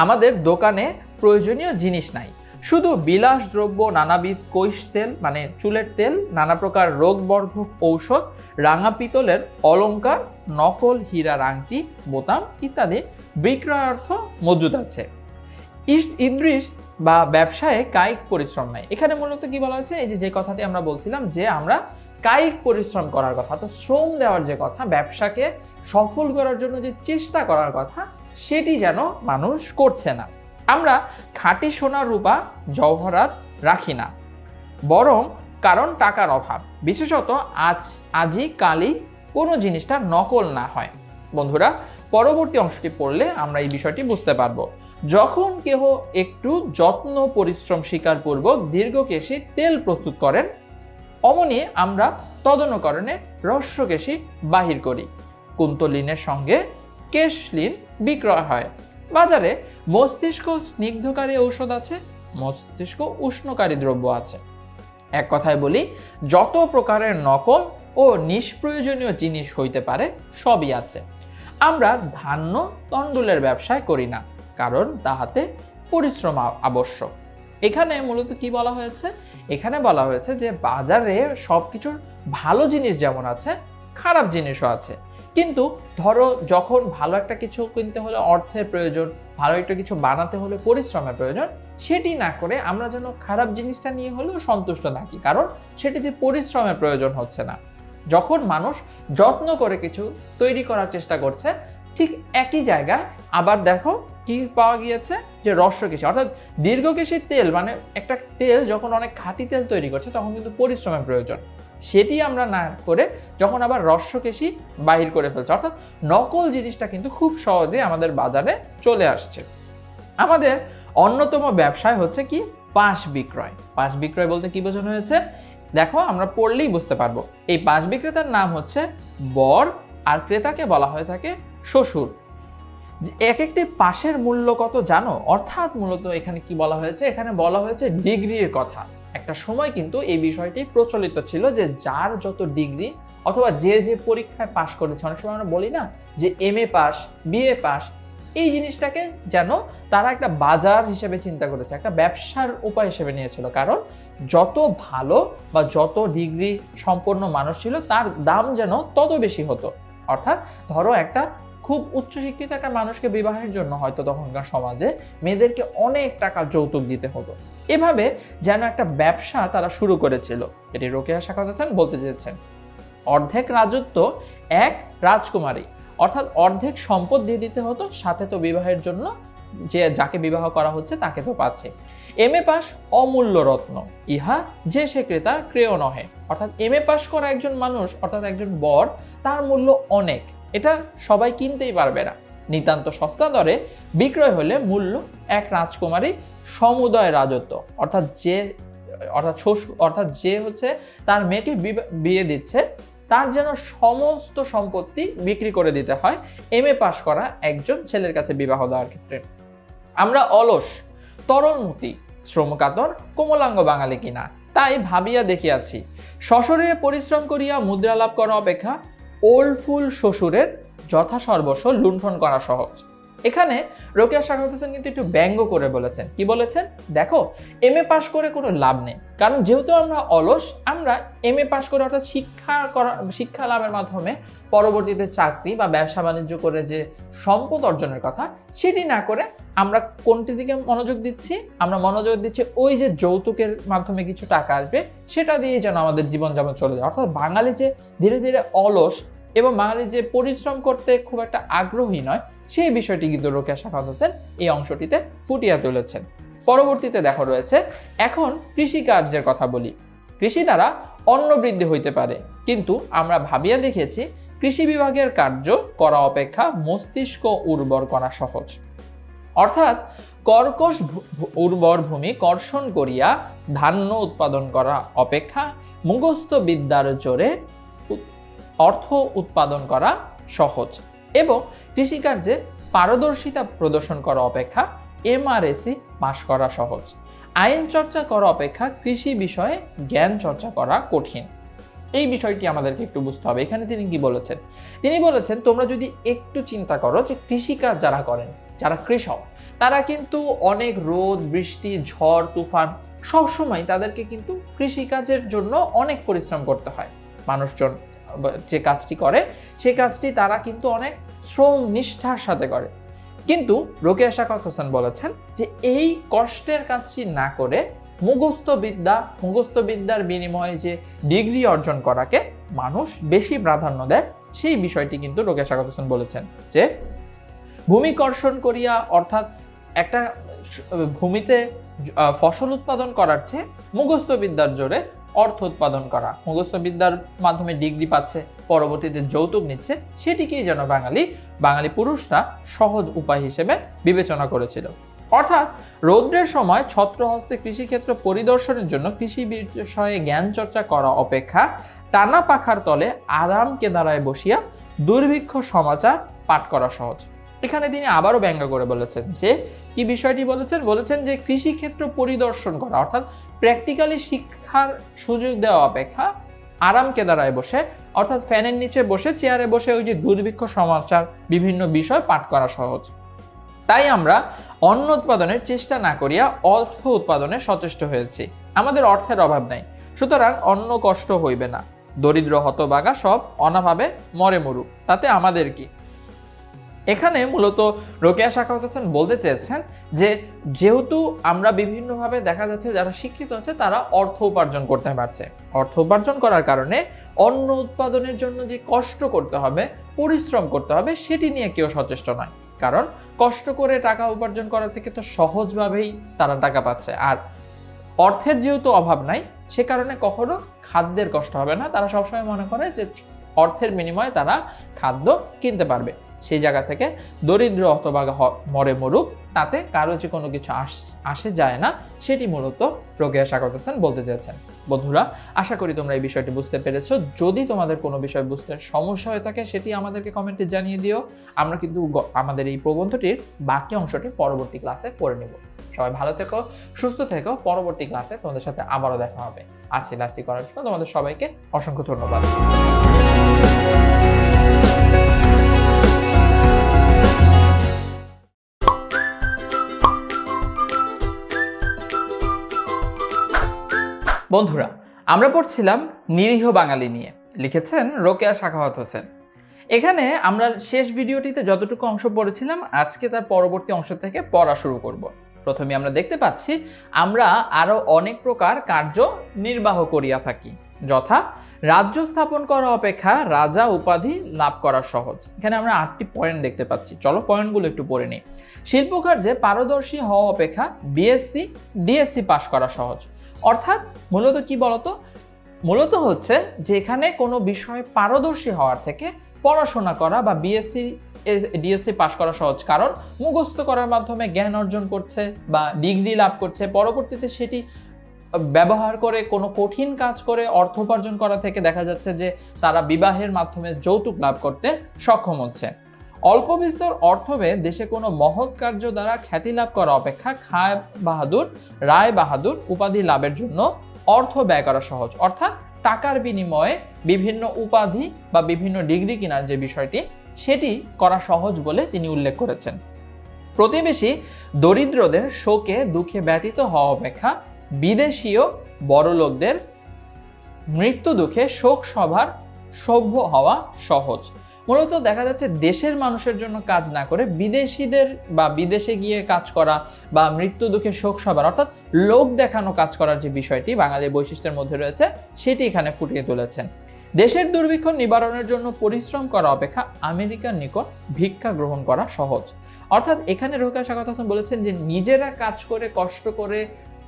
B: আমাদের দোকানে প্রয়োজনীয় জিনিস নাই, শুধু বিলাস দ্রব্য, নানাবিধ কৈশ তেল মানে চুলের তেল, নানা প্রকার রোগবর্ধক ঔষধ, রাঙা পিতলের অলংকার, নকল হীরার আংটি, বোতাম ইত্যাদি বিক্রয়ার্থ মজুদ আছে। ইদ্রিস বা ব্যবসায় কায়িক পরিশ্রম নাই। এখানে মূলত কি বলা হচ্ছে, এই যে কথাটি আমরা বলছিলাম যে আমরা কায়িক পরিশ্রম করার কথা, অর্থাৎ শ্রম দেওয়ার যে কথা, ব্যবসাকে সফল করার জন্য যে চেষ্টা করার কথা, সেটি যেন মানুষ করছে না। আমরা খাঁটি সোনা রূপা জওহরাত রাখি না, বরং কারণ টাকার অভাব, বিশেষত আজই কালই কোনো জিনিসটা নকল না হয়। বন্ধুরা, পরবর্তী অংশটি পড়লে আমরা এই বিষয়টি বুঝতে পারবো। যখন কেহ একটু যত্ন পরিশ্রম স্বীকারপূর্বক দীর্ঘকেশী তেল প্রস্তুত করেন, অমনি আমরা তদনুকরণে রস্যকেশী বাহির করি। কুন্তলিনের সঙ্গে কেশলিন বিক্রয় হয়। বাজারে মস্তিষ্ক স্নিগ্ধকারী ঔষধ আছে, মস্তিষ্ক উষ্ণকারী দ্রব্য আছে। এক কথায় বলি, যত প্রকারের নকল ও নিষ্প্রয়োজনীয় জিনিস হইতে পারে সবই আছে। আমরা ধান্য তণ্ডুলের ব্যবসায় করি না, কারণ তাহাতে পরিশ্রম আবশ্যক। এখানে মূলত কি বলা হয়েছে? এখানে বলা হয়েছে যে বাজারে সবকিছুর ভালো জিনিস যেমন আছে, খারাপ জিনিসও আছে। কিন্তু ধরো যখন ভালো একটা কিছু কিনতে হলে অর্থের প্রয়োজন, ভালো একটা কিছু বানাতে হলে পরিশ্রমের প্রয়োজন, সেটি না করে আমরা যেন খারাপ জিনিসটা নিয়ে হলেও সন্তুষ্ট থাকি, কারণ সেটিতে পরিশ্রমের প্রয়োজন হচ্ছে না। যখন মানুষ যত্ন করে কিছু তৈরি করার চেষ্টা করছে, ঠিক একই জায়গায় আবার দেখো কি পাওয়া গিয়েছে, যে রস্যকেশী অর্থাৎ দীর্ঘকেশী তেল, মানে একটা তেল যখন অনেক খাঁটি তেল তৈরি করছে তখন কিন্তু পরিশ্রমের প্রয়োজন, সেটি আমরা না করে যখন আবার রস্যকেশী বাহির করে ফেলছে, অর্থাৎ নকল জিনিসটা কিন্তু খুব সহজে আমাদের বাজারে চলে আসছে। আমাদের অন্যতম ব্যবসায় হচ্ছে কি, পাশ বিক্রয়। পাশ বিক্রয় বলতে কি বোঝানো হয়েছে? দেখো, আমরা পড়লেই বুঝতে পারবো। এই পাশ বিক্রেতার নাম হচ্ছে বর, আর ক্রেতাকে বলা হয়ে থাকে শ্বশুর। এক একটি পাশের মূল্য কত জানো? অর্থাৎ মূলত এখানে কি বলা হয়েছে? এখানে বলা হয়েছে ডিগ্রির কথা। একটা সময় কিন্তু এই বিষয়টি প্রচলিত ছিল যে যার যত ডিগ্রি অথবা যে পরীক্ষায় পাশ করেছে, অনেক সময় আমরা বলি না যে MA পাস, BA পাস, এই জিনিসটাকে যেন তারা একটা বাজার হিসেবে চিন্তা করেছে, একটা ব্যবসার উপায় হিসেবে নিয়েছিল। কারণ যত ভালো বা যত ডিগ্রি সম্পন্ন মানুষ ছিল তার দাম যেন তত বেশি হতো। অর্থাৎ ধরো একটা খুব উচ্চশিক্ষিত একটা মানুষকে বিবাহের জন্য হয়তো তখনকার সমাজে মেয়েদেরকে অনেক টাকা যৌতুক দিতে হতো। এভাবে যেন একটা ব্যবসা তারা শুরু করেছিল। এটি রোকেয়া সাখাওয়াত হোসেন বলতে চেয়েছেন। অর্ধেক রাজত্ব এক রাজকুমারী, অর্থাৎ অর্ধেক সম্পদ দিয়ে দিতে হতো, সাথে তো বিবাহের জন্য যাকে বিবাহ করা হচ্ছে তাকে তো পাচ্ছে। MA পাস অমূল্য রত্ন, ইহা যে সে ক্রেতা ক্রেয় নহে। অর্থাৎ MA পাস করা একজন মানুষ, অর্থাৎ একজন বর, তার মূল্য অনেক, এটা সবাই কিনতেই পারবে না। নিতান্ত সস্তা দরে বিক্রয় হলে মূল্য এক রাজকুমারী সমুদয় রাজত্ব, অর্থাৎ যে হচ্ছে তার মেয়েকে বিয়ে দিচ্ছে, তার যেন সমস্ত সম্পত্তি বিক্রি করে দিতে হয় MA পাশ করা একজন ছেলের কাছে বিবাহ দেওয়ার ক্ষেত্রে। আমরা অলস, তরলমতি, শ্রমকাতর, কোমলাঙ্গ বাঙালি কিনা তাই ভাবিয়া দেখিয়াছি, সশরীরে পরিশ্রম করিয়া মুদ্রা লাভ করা অপেক্ষা ওল্ড ফুল শ্বশুরের যথাসর্বস্ব লুণ্ঠন করা সহজ। এখানে রোকেয়া সাখাওয়াত হোসেন কিন্তু একটু ব্যঙ্গ করে বলেছেন। কি বলেছেন? দেখো, MA পাশ করে কোনো লাভ নেই, কারণ যেহেতু আমরা অলস, আমরা MA পাশ করে অর্থাৎ শিক্ষা লাভের মাধ্যমে পরবর্তীতে চাকরি বা ব্যবসা বাণিজ্য করে যে সম্পদ অর্জনের কথা, সেটি না করে আমরা কোনটি দিকে মনোযোগ দিচ্ছি? আমরা মনোযোগ দিচ্ছি ওই যে যৌতুকের মাধ্যমে কিছু টাকা আসবে, সেটা দিয়ে যেন আমাদের জীবনযাপন চলে যায়। অর্থাৎ বাঙালি যে ধীরে ধীরে অলস এবং বাঙালি যে পরিশ্রম করতে খুব একটা আগ্রহী নয়, সেই বিষয়টি কিন্তু রোকেয়া সাখাওয়াত হোসেন এই অংশটিতে ফুটিয়ে তুলেছেন। পরবর্তীতে দেখো রয়েছে, এখন কৃষিকার্যের কথা বলি। কৃষি দ্বারা অন্ন বৃদ্ধি হইতে পারে, কিন্তু আমরা ভাবিয়া দেখেছি কৃষি বিভাগের কার্য করা অপেক্ষা মস্তিষ্ক উর্বর করা সহজ। অর্থাৎ কর্কশ উর্বর ভূমি কর্ষণ করিয়া ধান্য উৎপাদন করা অপেক্ষা মুখস্থ বিদ্যার জোরে অর্থ উৎপাদন করা সহজ, এবং কৃষিকার্যে পারদর্শিতা প্রদর্শন করা অপেক্ষা MRSC পাশ করা সহজ। আইন চর্চা করা অপেক্ষা কৃষি বিষয়ে জ্ঞান চর্চা করা কঠিন। এই বিষয়টি আমাদেরকে একটু বুঝতে হবে। এখানে তিনি কি বলেছেন? তিনি বলেছেন, তোমরা যদি একটু চিন্তা করো যে কৃষিকাজ যারা করেন, যারা কৃষক, তারা কিন্তু অনেক রোদ, বৃষ্টি, ঝড়, তুফান সবসময় তাদেরকে কিন্তু কৃষিকাজের জন্য অনেক পরিশ্রম করতে হয়। মানুষজন যে কাজটি করে সেই কাজটি তারা কিন্তু অনেক শ্রম নিষ্ঠার সাথে করে। কিন্তু রোকেয়া সাখাওয়াত হোসেন বলেছেন যে এই কষ্টের কাজটি না করে মুখস্থ বিদ্যার বিনিময়ে যে ডিগ্রি অর্জন করাকে মানুষ বেশি প্রাধান্য দেয়, সেই বিষয়টি কিন্তু রোকেয়া সাখাওয়াত হোসেন বলেছেন যে ভূমি কর্ষণ করিয়া, অর্থাৎ একটা ভূমিতে ফসল উৎপাদন করার চেয়ে মুখস্থ বিদ্যার জোরে অর্থ উৎপাদন করা, মুখস্থ বিদ্যার মাধ্যমে ডিগ্রি পাচ্ছে, পরবর্তীতে যৌতুক নিচ্ছে, সেটিকেই যেন বাঙালি পুরুষরা সহজ উপায় হিসেবে বিবেচনা করেছিল। অর্থাৎ রৌদ্রের সময় ছত্রহস্তে কৃষিক্ষেত্র পরিদর্শনের জন্য কৃষি বিষয়ে জ্ঞান চর্চা করা অপেক্ষা টানা পাখার তলে আরাম কেদারায় বসিয়া দুর্ভিক্ষ সমাচার পাঠ করা সহজ। এখানে তিনি আবারও ব্যঙ্গ করে বলেছেন যে কি বিষয়টি বলেছেন যে কৃষিক্ষেত্র পরিদর্শন করা, অর্থাৎ প্র্যাকটিক্যালি শিক্ষার সুযোগ দেওয়া অপেক্ষা আরাম কেদারায় বসে, অর্থাৎ ফ্যানের নিচে বসে, চেয়ারে বসে ওই যে দুর্ভিক্ষ সমাচার বিভিন্ন বিষয় পাঠ করা সহজ। তাই আমরা অন্ন উৎপাদনের চেষ্টা না করিয়া অর্থ উৎপাদনে সচেষ্ট হয়েছি। আমাদের অর্থের অভাব নাই, সুতরাং অন্ন কষ্ট হইবে না। দরিদ্র হতভাগা সব অনাভাবে মরে মরুক, তাতে আমাদের কি? এখানে মূলত রোকেয়া সাখাওয়াত হোসেন বলতে চেয়েছেন যে যেহেতু আমরা বিভিন্নভাবে দেখা যাচ্ছে যারা শিক্ষিত হচ্ছে তারা অর্থ উপার্জন করতে পারছে, অর্থ উপার্জন করার কারণে অন্ন উৎপাদনের জন্য যে কষ্ট করতে হবে, পরিশ্রম করতে হবে, সেটি নিয়ে কেউ সচেষ্ট নয়। কারণ কষ্ট করে টাকা উপার্জন করার থেকে তো সহজভাবেই তারা টাকা পাচ্ছে। আর অর্থের যেহেতু অভাব নাই, সে কারণে কখনো খাদ্যের কষ্ট হবে না। তারা সবসময় মনে করে যে অর্থের বিনিময়ে তারা খাদ্য কিনতে পারবে। সেই জায়গা থেকে দরিদ্র হতভাগা মরে মরুক, তাতে কারো যে কোনো কিছু আসে যায় না, সেটি মূলত রোকেয়া সাখাওয়াত হোসেন বলতে চেয়েছেন। বন্ধুরা, আশা করি তোমরা এই বিষয়টি বুঝতে পেরেছো। যদি তোমাদের কোনো বিষয় বুঝতে সমস্যা হয়ে থাকে সেটি আমাদেরকে কমেন্টে জানিয়ে দিও। আমরা কিন্তু আমাদের এই প্রবন্ধটির বাকি অংশটি পরবর্তী ক্লাসে পড়ে নেব। সবাই ভালো থেকো, সুস্থ থেকো। পরবর্তী ক্লাসে তোমাদের সাথে আবারও দেখা হবে। আজকে ক্লাসটি করার জন্য তোমাদের সবাইকে অসংখ্য ধন্যবাদ। বন্ধুরা, আমরা পড়ছিলাম নিরীহ বাঙালি নিয়ে, লিখেছেন রোকেয়া সাখাওয়াত হোসেন। এখানে আমরা শেষ ভিডিওটিতে যতটুকু অংশ পড়েছিলাম, আজকে তার পরবর্তী অংশ থেকে পড়া শুরু করব। প্রথমে আমরা দেখতে পাচ্ছি আমরা আরো অনেক প্রকার কার্য নির্বাহ করিয়া থাকি, যথা রাজ্য স্থাপন করা অপেক্ষা রাজা উপাধি লাভ করা সহজ। এখানে আমরা 8টি পয়েন্ট দেখতে পাচ্ছি। চলো পয়েন্টগুলো একটু পড়ে নিই। শিল্পকার্যে পারদর্শী হওয়া অপেক্ষা বিএসসি ডিএসসি পাশ করা সহজ। অর্থাৎ মূলত কি বলতো, মূলত হচ্ছে যে এখানে কোনো বিষয়ে পারদর্শী হওয়ার থেকে পড়াশোনা করা বা বিএসসি ডিএসসি পাশ করা সহজ। কারণ মুখস্থ করার মাধ্যমে জ্ঞান অর্জন করছে বা ডিগ্রি লাভ করছে, পরবর্তীতে সেটি ব্যবহার করে কোনো কঠিন কাজ করে অর্থ উপার্জন করা থেকে দেখা যাচ্ছে যে তারা বিবাহের মাধ্যমে যৌতুক লাভ করতে সক্ষম হচ্ছে। অল্প বিস্তর অর্থ ব্যয়ে দেশে কোনো মহৎ কার্য দ্বারা খ্যাতি লাভ করা অপেক্ষা খায় বাহাদুর, রায় বাহাদুর উপাধি লাভের জন্য অর্থ ব্যয় করা সহজ। অর্থাৎ টাকার বিনিময়ে বিভিন্ন উপাধি বা বিভিন্ন ডিগ্রি কেনার যে বিষয়টি, সেটি করা সহজ বলে তিনি উল্লেখ করেছেন। প্রতিবেশী দরিদ্রদের শোকে দুঃখে ব্যতীত হওয়া অপেক্ষা বিদেশীয় বড়লোকদের মৃত্যু দুঃখে শোক সভার সভ্য হওয়া সহজ। মূলত দেখা যাচ্ছে দেশের মানুষের জন্য কাজ না করে বিদেশিদের বা বিদেশে গিয়ে কাজ করা বা মৃত্যু দুঃখে শোক সভার অর্থাৎ লোক দেখানো কাজ করার যে বিষয়টি বাঙালির বৈশিষ্ট্যের মধ্যে রয়েছে, সেটি এখানে ফুটিয়ে তুলেছেন। দেশের দুর্ভিক্ষ নিবারণের জন্য পরিশ্রম করা অপেক্ষা আমেরিকার নিকট ভিক্ষা গ্রহণ করা সহজ। অর্থাৎ এখানে রোকেয়া সাখাওয়াত হোসেন বলেছেন যে নিজেরা কাজ করে কষ্ট করে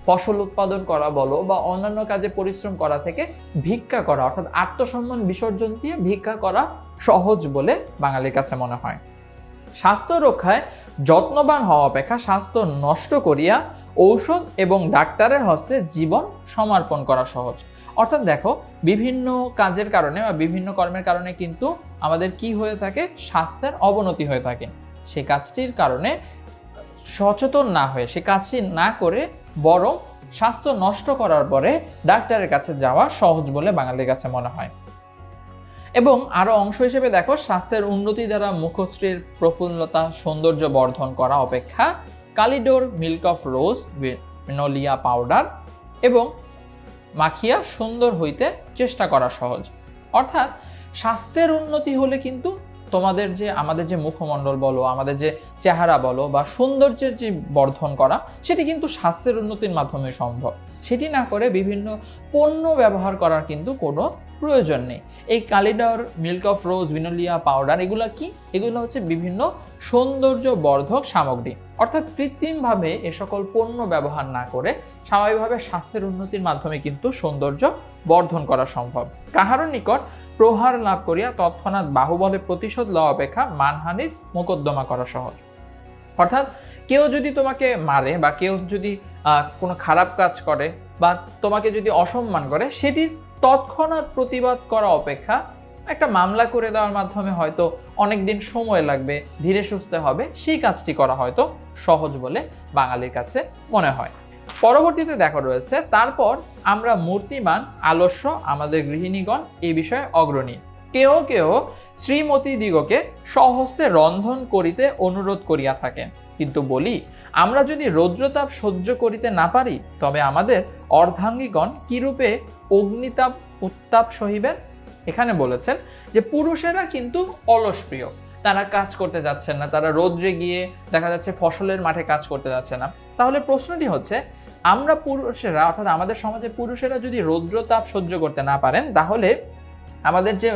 B: ফসল উৎপাদন করা বলো বা অন্যান্য কাজে পরিশ্রম করা থেকে ভিক্ষা করা অর্থাৎ আত্মসম্মান বিসর্জন দিয়ে ভিক্ষা করা সহজ বলে বাঙালির কাছে মনে হয়। স্বাস্থ্য রক্ষায় যত্নবান হওয়া অপেক্ষা স্বাস্থ্য নষ্ট করিয়া ঔষধ এবং ডাক্তারের হস্তে জীবন সমর্পণ করা সহজ। অর্থাৎ দেখো, বিভিন্ন কাজের কারণে বা বিভিন্ন কর্মের কারণে কিন্তু আমাদের কি হয়ে থাকে, স্বাস্থ্যের অবনতি হয়ে থাকে। সে কাজটির কারণে সচেতন না হয়ে সে কাজটি না করে বরং স্বাস্থ্য নষ্ট করার পরে ডাক্তারের কাছে যাওয়া সহজ বলে বাঙালির কাছে মনে হয়। এবং আরো অংশ হিসেবে দেখো, স্বাস্থ্যের উন্নতি দ্বারা মুখশ্রীর প্রফুল্লতা সৌন্দর্য বর্ধন করা অপেক্ষা কালিডোর মিল্ক অফ রোজ ভিনোলিয়া পাউডার এবং মাখিয়া সুন্দর হইতে চেষ্টা করা সহজ। অর্থাৎ স্বাস্থ্যের উন্নতি হলে কিন্তু আমাদের যে মুখমণ্ডল বলো, আমাদের যে চেহারা বলো বা সৌন্দর্যের যে বর্ধন করা, সেটি কিন্তু স্বাস্থ্যের উন্নতির মাধ্যমে সম্ভব। সেটি না করে বিভিন্ন পণ্য ব্যবহার করার কিন্তু কোনো প্রয়োজন নেই। এই কালিডর মিল্ক অফ রোজ ভিনোলিয়া পাউডার এগুলো কি? এগুলো হচ্ছে বিভিন্ন সৌন্দর্য বর্ধক সামগ্রী। অর্থাৎ কৃত্রিমভাবে এ সকল পণ্য ব্যবহার না করে স্বাভাবিকভাবে স্বাস্থ্যের উন্নতির মাধ্যমে কিন্তু সৌন্দর্য বর্ধন করা সম্ভব। কাহারও নিকট প্রহার লাভ করিয়া তৎক্ষণাৎ বাহুবলে প্রতিশোধ লওয়া অপেক্ষা মানহানির মোকদ্দমা করা সহজ। অর্থাৎ কেউ যদি তোমাকে মারে বা কেউ যদি কোনো খারাপ কাজ করে বা তোমাকে যদি অসম্মান করে, সেটির তৎক্ষণাৎ প্রতিবাদ করা অপেক্ষা একটা মামলা করে দেওয়ার মাধ্যমে হয়তো অনেক দিন সময় লাগবে, ধীরে সুস্থে হবে, সেই কাজটি করা হয়তো সহজ বলে বাঙালির কাছে মনে হয়। পরবর্তীতে দেখা রয়েছে, তারপর আমরা মূর্তিমান আলস্য আমাদের গৃহিণীগণ এই বিষয়ে অগ্রণী। কেহ কেহ শ্রীমতী দিগকে স্বহস্তে রন্ধন করিতে অনুরোধ করিয়া থাকেন, কিন্তু বলি আমরা যদি রৌদ্রতাপ সহ্য করিতে না পারি, তবে আমাদের অর্ধাঙ্গীগণ কিরূপে অগ্নিতাপ উত্তাপ সহিবেন? এখানে বলেছেন যে পুরুষেরা কিন্তু অলস প্রিয়, তারা কাজ করতে যাচ্ছেন না, তারা রৌদ্রে গিয়ে দেখা যাচ্ছে ফসলের মাঠে কাজ করতে যাচ্ছে না। তাহলে প্রশ্নটি হচ্ছে, আমরা পুরুষেরা অর্থাৎ আমাদের সমাজে পুরুষেরা যদি রৌদ্রতাপ সহ্য করতে না পারেন, তাহলে আমাদের যে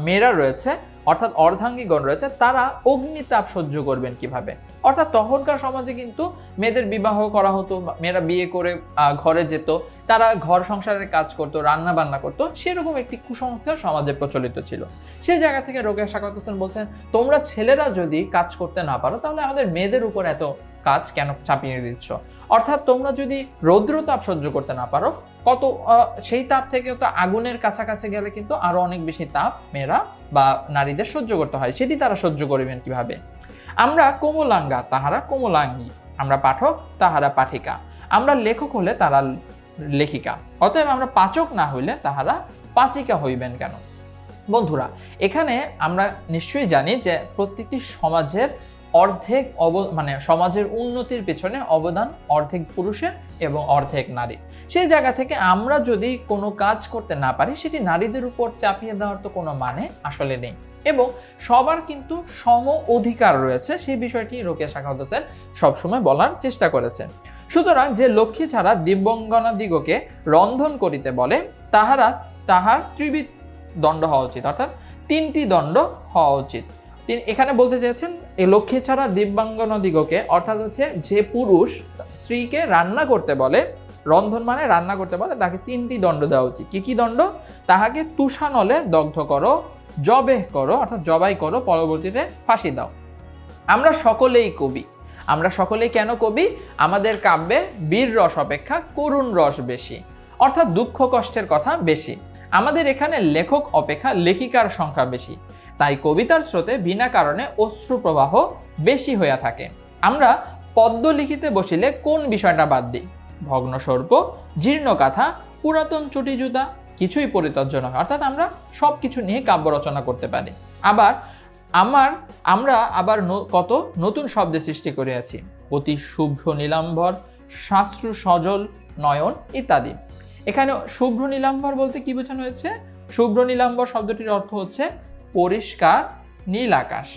B: মেয়েরা রয়েছে অর্থাৎ অর্ধাঙ্গীগণ রয়েছে, তারা অগ্নিতাপ সহ্য করবেন কিভাবে? অর্থাৎ তখনকার সমাজে কিন্তু মেয়েদের বিবাহ করা হতো, মেয়েরা বিয়ে করে ঘরে যেত, তারা ঘর সংসারের কাজ করতো, রান্না বান্না করতো, সেরকম একটি কুসংস্কার সমাজে প্রচলিত ছিল। সেই জায়গা থেকে রোকেয়া সাখাওয়াত হোসেন বলছেন, তোমরা ছেলেরা যদি কাজ করতে না পারো, তাহলে আমাদের মেয়েদের উপর এত কাজ কেন চাপিয়ে দিচ্ছ? অর্থাৎ তোমরা যদি রৌদ্রতাপ সহ্য করতে না পারো, সেই তাপ থেকে তো আগুনের কাছাকাছি গেলে কিন্তু আরো অনেক বেশি তাপ মেয়েরা বা নারীদের সহ্য করতে হয়, সেটি তারা সহ্য করবেন কিভাবে? আমরা কোমলাঙ্গা তাহারা কোমলাঙ্গী, আমরা পাঠক তাহারা পাঠিকা, আমরা লেখক হলে তারা লেখিকা, অতএব আমরা পাচক না হইলে তাহারা পাচিকা হইবেন কেন? বন্ধুরা, এখানে আমরা নিশ্চয়ই জানি যে প্রত্যেকটি সমাজের অর্ধেক সমাজের উন্নতির পেছনে অবদান অর্ধেক পুরুষের এবং অর্ধেক নারী। সেই জায়গা থেকে আমরা যদি কোনো কাজ করতে না পারি, সেটি নারীদের উপর চাপিয়ে দেওয়ার তো কোনো মানে আসলে নেই, এবং সবার কিন্তু সম অধিকার রয়েছে, সেই বিষয়টি রোকেয়া সাখাওয়াত হোসেন সবসময় বলার চেষ্টা করেছেন। সুতরাং যে লক্ষ্মী ছাড়া দিব্যাঙ্গনা দিগকে রন্ধন করিতে বলে, তাহার ত্রিবিধ দণ্ড হওয়া উচিত, অর্থাৎ 3টি দণ্ড হওয়া উচিত। তিনি এখানে বলতে চেয়েছেন এই লক্ষ্মী ছাড়া দিব্যাঙ্গনা দিগকে, অর্থাৎ হচ্ছে যে পুরুষ স্ত্রীকে রান্না করতে বলে, রন্ধন মানে রান্না করতে বলে, তাকে 3টি দণ্ড দেওয়া উচিত। কি কি দণ্ড? তাহাকে তুষানলে দগ্ধ করো, জবেহ করো অর্থাৎ জবাই করো, পরবর্তীতে ফাঁসি দাও। আমরা সকলেই কবি, আমরা সকলেই কেন কবি? আমাদের কাব্যে বীর রস অপেক্ষা করুণ রস বেশি, অর্থাৎ দুঃখ কষ্টের কথা বেশি। আমাদের এখানে লেখক অপেক্ষা লেখিকার সংখ্যা বেশি, তাই কবিতার স্রোতে বিনা কারণে অশ্রু প্রবাহ বেশি হইয়া থাকে। আমরা পদ্য লিখিতে বসিলে কোন বিষয়টা বাদ দিই? ভগ্ন সর্প, জীর্ণ কাথা, পুরাতন চটি জুতা কিছুই পরিত্যাজ্য নয়, অর্থাৎ আমরা সব কিছু নিয়ে কাব্য রচনা করতে পারি। আমরা আবার কত নতুন শব্দের সৃষ্টি করিয়াছি, অতি শুভ্র নীলাম্বর, শাস্ত্র সজল নয়ন ইত্যাদি। এখানে শুভ্র নীলাম্বর বলতে কি বোঝানো হয়েছে? শুভ্র নীলাম্বর শব্দটির অর্থ হচ্ছে পরিষ্কার নীল আকাশ।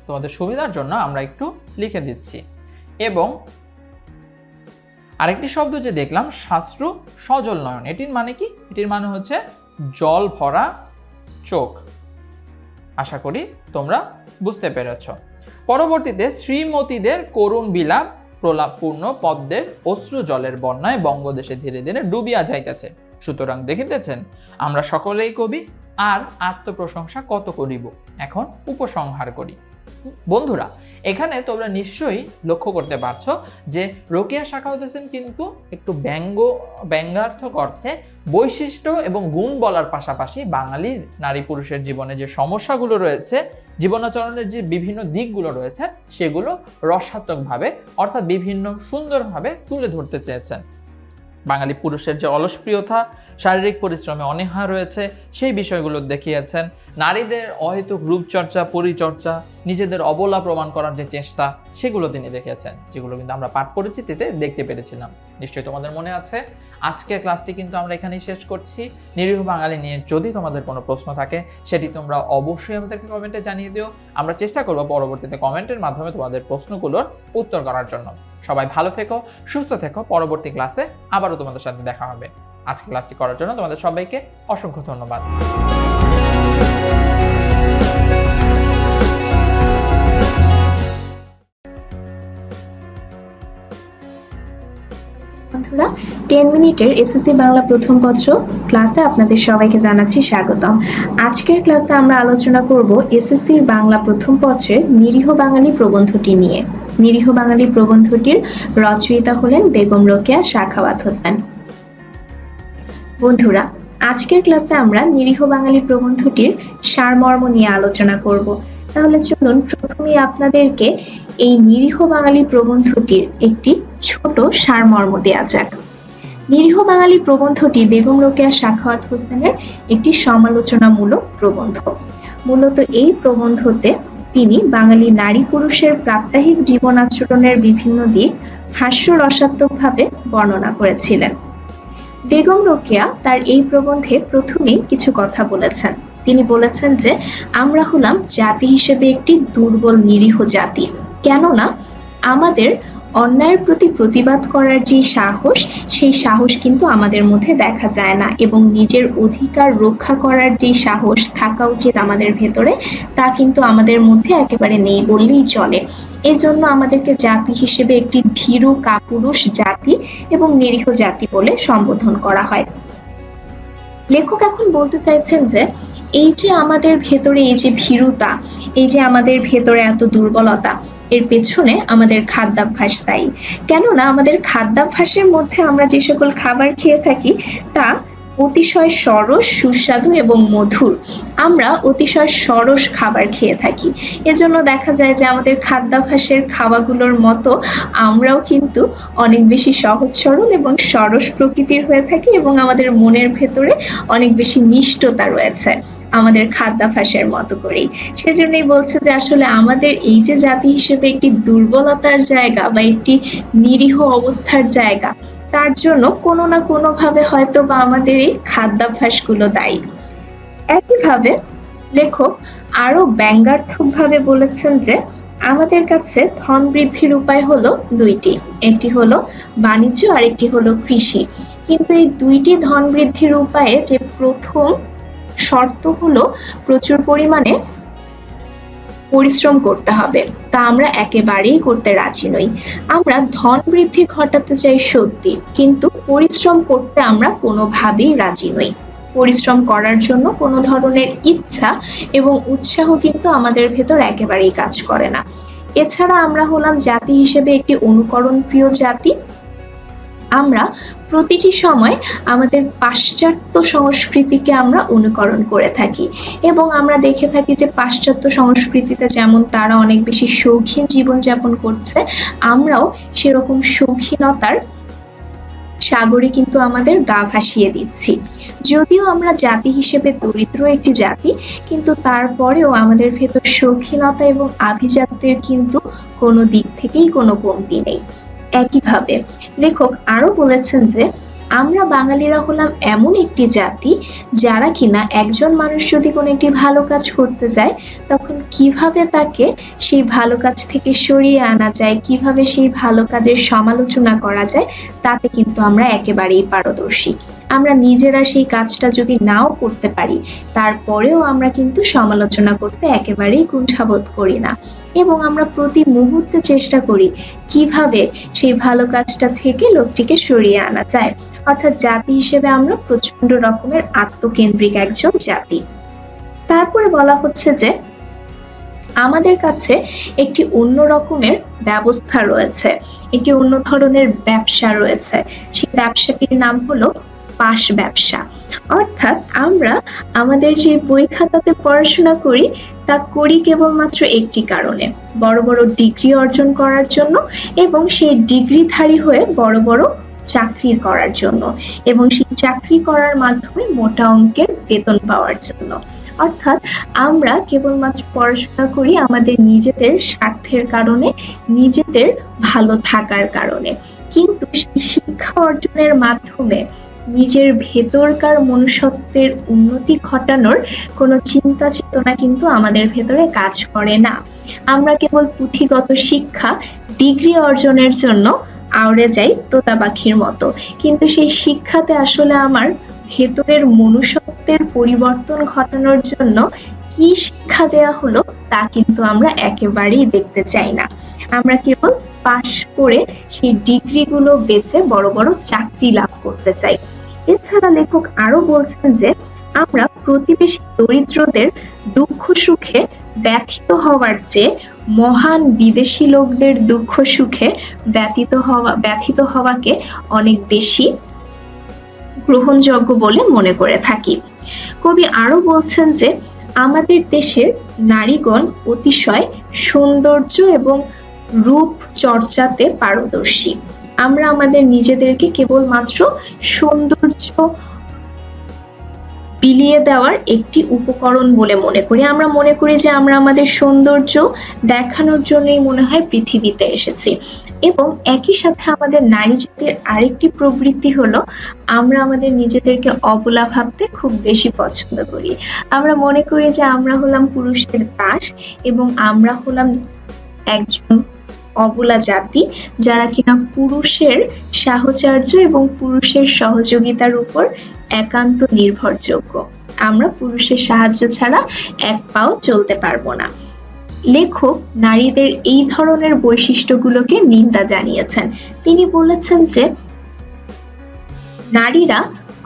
B: তোমাদের সুবিধার জন্য আমরা একটু লিখে দিচ্ছি। এবং আরেকটি শব্দ যে দেখলাম, শাস্ত্র সজল নয়ন, এটির মানে কি? এটির মানে হচ্ছে জল ভরা চোখ। আশা করি তোমরা বুঝতে পেরেছ। পরবর্তীতে শ্রীমতীদের করুণ বিলাপ প্রলাপপূর্ণ পদ্মের অশ্রু জলের বন্যায় বঙ্গদেশে ধীরে ধীরে ডুবিয়া যাইতেছে। সুতরাং দেখিতেছেন আমরা সকলেই কবি, আর আত্মপ্রশংসা কত করিব। এখন উপসংহার করি। বন্ধুরা, এখানে তোমরা নিশ্চয়ই লক্ষ্য করতে পারছো যে রোকেয়া সাখাওয়াত হোসেন কিন্তু একটু ব্যঙ্গার্থক অর্থে বৈশিষ্ট্য এবং গুণ বলার পাশাপাশি বাঙালির নারী পুরুষের জীবনে যে সমস্যাগুলো রয়েছে, জীবনাচরণের যে বিভিন্ন দিকগুলো রয়েছে, সেগুলো রসাত্মকভাবে অর্থাৎ বিভিন্ন সুন্দরভাবে তুলে ধরতে চেয়েছেন। বাঙালি পুরুষের যে অলসপ্রিয়তা, শারীরিক পরিশ্রমে অনীহা রয়েছে, সেই বিষয়গুলো দেখিয়েছেন। নারীদের অহেতুক রূপচর্চা, পরিচর্চা, নিজেদের অবলা প্রমাণ করার যে চেষ্টা, সেগুলো তিনি দেখিয়েছেন, যেগুলো কিন্তু আমরা পাঠ পরিচিতিতে দেখতে পেরেছিলাম। নিশ্চয়ই তোমাদের মনে আছে। আজকের ক্লাসটি কিন্তু আমরা এখানেই শেষ করছি। নিরীহ বাঙালি নিয়ে যদি তোমাদের কোনো প্রশ্ন থাকে, সেটি তোমরা অবশ্যই আমাদেরকে কমেন্টে জানিয়ে দিও। আমরা চেষ্টা করব পরবর্তীতে কমেন্টের মাধ্যমে তোমাদের প্রশ্নগুলোর উত্তর করার জন্য। সবাই ভালো থেকো, সুস্থ থেকো। পরবর্তী ক্লাসে আবারও তোমাদের সাথে দেখা হবে। আজকে ক্লাসটি করার জন্য তোমাদের সবাইকে অসংখ্য ধন্যবাদ।
C: বন্ধুরা, 10 মিনিটের এসএসসি বাংলা প্রথম পত্র ক্লাসে আপনাদের সবাইকে জানাচ্ছি স্বাগতম। আজকের ক্লাসে আমরা আলোচনা করব এসএসসির বাংলা প্রথম পত্রের নিরীহ বাঙালি প্রবন্ধটি নিয়ে। নিরীহ বাঙালি প্রবন্ধটির রচয়িতা হলেন বেগম রোকেয়া সাখাওয়াত হোসেন। বন্ধুরা, আজকের ক্লাসে আমরা নিরীহ বাঙালি প্রবন্ধটির সারমর্ম নিয়ে আলোচনা করব। তাহলে চলুন প্রথমেই আপনাদেরকে এই নিরীহ বাঙালি প্রবন্ধটির একটি ছোট সারমর্ম দেয়া যাক। নিরীহ বাঙালি প্রবন্ধটি বেগম রোকেয়া সাখাওয়াত হোসেনের একটি সমালোচনামূলক প্রবন্ধ। মূলত এই প্রবন্ধতে তিনি বাঙালি নারী পুরুষের প্রাত্যহিক জীবন আচরণের বিভিন্ন দিক হাস্যরসাত্মকভাবে বর্ণনা করেছিলেন। বেগম রোকেয়া তার এই প্রবন্ধে প্রথমেই কিছু কথা বলেছেন। তিনি বলেছেন যে আমরা হলাম জাতি হিসেবে একটি দুর্বল নিরীহ জাতি, কেননা আমাদের অন্যায়ের প্রতি প্রতিবাদ করার যে সাহস, সেই সাহস কিন্তু আমাদের মধ্যে দেখা যায় না, এবং নিজের অধিকার রক্ষা করার যে সাহস থাকা উচিত আমাদের ভেতরে, তা কিন্তু আমাদের মধ্যে একেবারে নেই বললেই চলে। এজন্য আমাদেরকে জাতি হিসেবে একটি ভীরু কাপুরুষ জাতি এবং নিরীহ জাতি বলে সম্বোধন করা হয়। লেখক এখন বলতে চাইছেন যে এই যে আমাদের ভেতরে এই যে ভীরুতা, এই যে আমাদের ভেতরে এত দুর্বলতা, এর পেছনে আমাদের খাদ্যাভ্যাস দায়ী। কেননা আমাদের খাদ্যাভ্যাসের মধ্যে আমরা যে সকল খাবার খেয়ে থাকি তা অতিশয় সরস, সুস্বাদু এবং মধুর। আমরা অতিশয় সরস খাবার খেয়ে থাকি। এজন্য দেখা যায় যে আমাদের খাদ্যাভ্যাসের খাওয়াগুলোর মতো আমরাও কিন্তু অনেক বেশি সহজ সরল এবং সরস প্রকৃতির হয়ে থাকি, এবং আমাদের মনের ভেতরে অনেক বেশি মিষ্টতা রয়েছে আমাদের খাদ্যাভ্যাসের মতো করেই। সেজন্যই বলছে যে আসলে আমাদের এই যে জাতি হিসেবে একটি দুর্বলতার জায়গা বা একটি নিরীহ অবস্থার জায়গা, তার জন্য কোনো না কোনো ভাবে হয়তো বা আমাদের এই খাদ্যাভ্যাসগুলো দায়ী। একইভাবে লেখক আরো ব্যঙ্গাত্মক ভাবে বলেছেন যে আমাদের কাছে ধন বৃদ্ধির উপায় হলো দুইটি, একটি হলো বাণিজ্য আর একটি হলো কৃষি। কিন্তু এই দুইটি ধন বৃদ্ধির উপায়ে যে প্রথম শর্ত হলো প্রচুর পরিমাণে পরিশ্রম করতে হবে, তা আমরা একেবারেই করতে রাজি নই। আমরা ধন বৃদ্ধি ঘটাতে চাই সত্যি, কিন্তু পরিশ্রম করতে আমরা কোনোভাবেই রাজি নই। পরিশ্রম করার জন্য কোনো ধরনের ইচ্ছা এবং উৎসাহ কিন্তু আমাদের ভেতর একেবারেই কাজ করে না। এছাড়া আমরা হলাম জাতি হিসেবে একটি অনুকরণ প্রিয় জাতি। আমরা প্রতিটি সময় আমাদের পাশ্চাত্য সংস্কৃতিকে আমরা অনুকরণ করে থাকি এবং আমরা দেখে থাকি যে পাশ্চাত্য সংস্কৃতিতে যেমন তারা অনেক বেশি শৌখিন জীবনযাপন করছে, আমরাও সেরকম শৌখিনতার সাগরে কিন্তু আমাদের গা ভাসিয়ে দিচ্ছি। যদিও আমরা জাতি হিসেবে দরিদ্র একটি জাতি, কিন্তু তারপরেও আমাদের ভেতর শৌখিনতা এবং আভিজাত্যের কিন্তু কোনো দিক থেকেই কোনো কমতি নেই। একইভাবে লেখক আরো বলেছেন যে আমরা বাঙালিরা হলাম এমন একটি জাতি যারা কিনা একজন মানুষ যদি কোনো একটি ভালো কাজ করতে যায় তখন কিভাবে তাকে সেই ভালো কাজ থেকে সরিয়ে আনা যায়, কিভাবে সেই ভালো কাজের সমালোচনা করা যায়, তাতে কিন্তু আমরা একেবারেই পারদর্শী। আমরা নিজেরা সেই কাজটা যদি নাও করতে পারি তারপরেও আমরা কিন্তু সমালোচনা করতে একেবারেই কুণ্ঠাবোধ করি না এবং আমরা প্রতি মুহূর্তে চেষ্টা করি কিভাবে সেই ভালো কাজটা থেকে লোকটিকে সরিয়ে আনা যায়। অর্থাৎ জাতি হিসেবে আমরা প্রচন্ড রকমের আত্মকেন্দ্রিক একজন জাতি। তারপরে বলা হচ্ছে যে আমাদের কাছে একটি অন্য রকমের ব্যবস্থা রয়েছে, একটি অন্য ধরনের ব্যবসা রয়েছে। সেই ব্যবসাটির নাম হলো পাশ ব্যবসা। অর্থাৎ আমরা আমাদের যে বই খাতাতে পড়াশোনা করি তা করি কেবলমাত্র একটি কারণে, বড় বড় ডিগ্রি অর্জন করার জন্য এবং সেই ডিগ্রিধারী হয়ে বড় বড় চাকরি করার জন্য এবং সেই চাকরি করার মাধ্যমে মোটা অঙ্কের বেতন পাওয়ার জন্য। অর্থাৎ আমরা কেবলমাত্র পড়াশোনা করি আমাদের নিজেদের স্বার্থের কারণে, নিজেদের ভালো থাকার কারণে, কিন্তু সেই শিক্ষা অর্জনের মাধ্যমে নিজের ভেতরকার মনুষ্যত্বের উন্নতি ঘটানোর কোনো চিন্তা চেতনা কিন্তু আমাদের ভেতরে কাজ করে না। আমরা কেবল পুঁথিগত শিক্ষা, ডিগ্রি অর্জনের জন্য আউড়ে যাই তোতা পাখির মতো, কিন্তু সেই শিক্ষাতে আসলে আমার ভেতরের মনুষ্যত্বের পরিবর্তন ঘটানোর জন্য কি শিক্ষা দেয়া হলো তা কিন্তু আমরা একেবারেই দেখতে চাই না। আমরা কেবল পাশ করে সেই ডিগ্রিগুলো বেচে বড় বড় চাকরি লাভ করতে চাই। এছাড়া লেখক আরো বলছেন যে আমরা প্রতিবেশী দরিদ্রদের দুঃখ সুখে ব্যথিত হওয়ার চেয়ে মহান বিদেশি লোকদের দুঃখ সুখে ব্যথিত হওয়াকে অনেক বেশি গ্রহণযোগ্য বলে মনে করে থাকি। কবি আরো বলছেন যে আমাদের দেশের নারীগণ অতিশয় সৌন্দর্য এবং রূপ চর্চাতে পারদর্শী। আমরা আমাদের নিজেদেরকে কেবলমাত্র সৌন্দর্য বিলিয়ে দেওয়ার একটি উপকরণ বলে মনে করি। আমরা মনে করি যে আমরা আমাদের সৌন্দর্য দেখানোর জন্যই মনে হয় পৃথিবীতে এসেছি। এবং একই সাথে আমাদের নারী জাতির আরেকটি প্রবৃত্তি হলো আমরা আমাদের নিজেদেরকে অবলা ভাবতে খুব বেশি পছন্দ করি। আমরা মনে করি যে আমরা হলাম পুরুষের দাস এবং আমরা হলাম একজন অবলা জাতি যারা কিনা পুরুষের সাহচর্য এবং পুরুষের সহযোগিতার উপর একান্ত নির্ভরযোগ্য। আমরা পুরুষের সাহায্য ছাড়া এক পাও চলতে পারবো না। লেখক নারীদের এই ধরনের বৈশিষ্ট্যগুলোকে নিন্দা জানিয়েছেন। তিনি বলেছেন যে নারীরা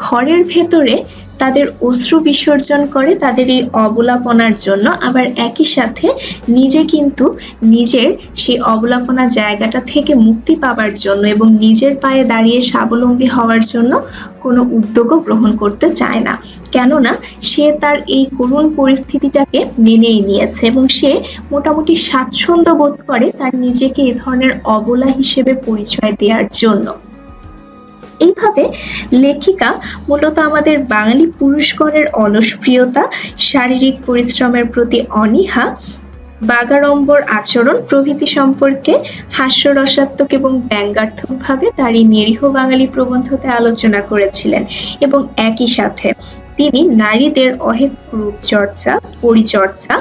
C: ঘরের ভেতরে তাদের অশ্রু বিসর্জন করে তাদের এই অবলাপনার জন্য, আবার একই সাথে নিজে কিন্তু নিজের সেই অবলাপনা জায়গাটা থেকে মুক্তি পাবার জন্য এবং নিজের পায়ে দাঁড়িয়ে স্বাবলম্বী হওয়ার জন্য কোনো উদ্যোগও গ্রহণ করতে চায় না। কেননা সে তার এই করুণ পরিস্থিতিটাকে মেনেই নিয়েছে এবং সে মোটামুটি স্বাচ্ছন্দ্য বোধ করে তার নিজেকে এই ধরনের অবলা হিসেবে পরিচয় দেওয়ার জন্য। এইভাবে লেখিকা মূলত আমাদের বাঙালি পুরুষগণের অলসপ্রিয়তা, শারীরিক পরিশ্রমের প্রতি অনীহা, বাগাড়ম্বর আচরণ প্রভৃতি সম্পর্কে হাস্যরসাত্মক এবং ব্যঙ্গাত্মকভাবে তার এই নিরীহ বাঙালি প্রবন্ধতে আলোচনা করেছিলেন। এবং একই সাথে তিনি নারীদের অহেতুক রূপচর্চা, পরিচর্যা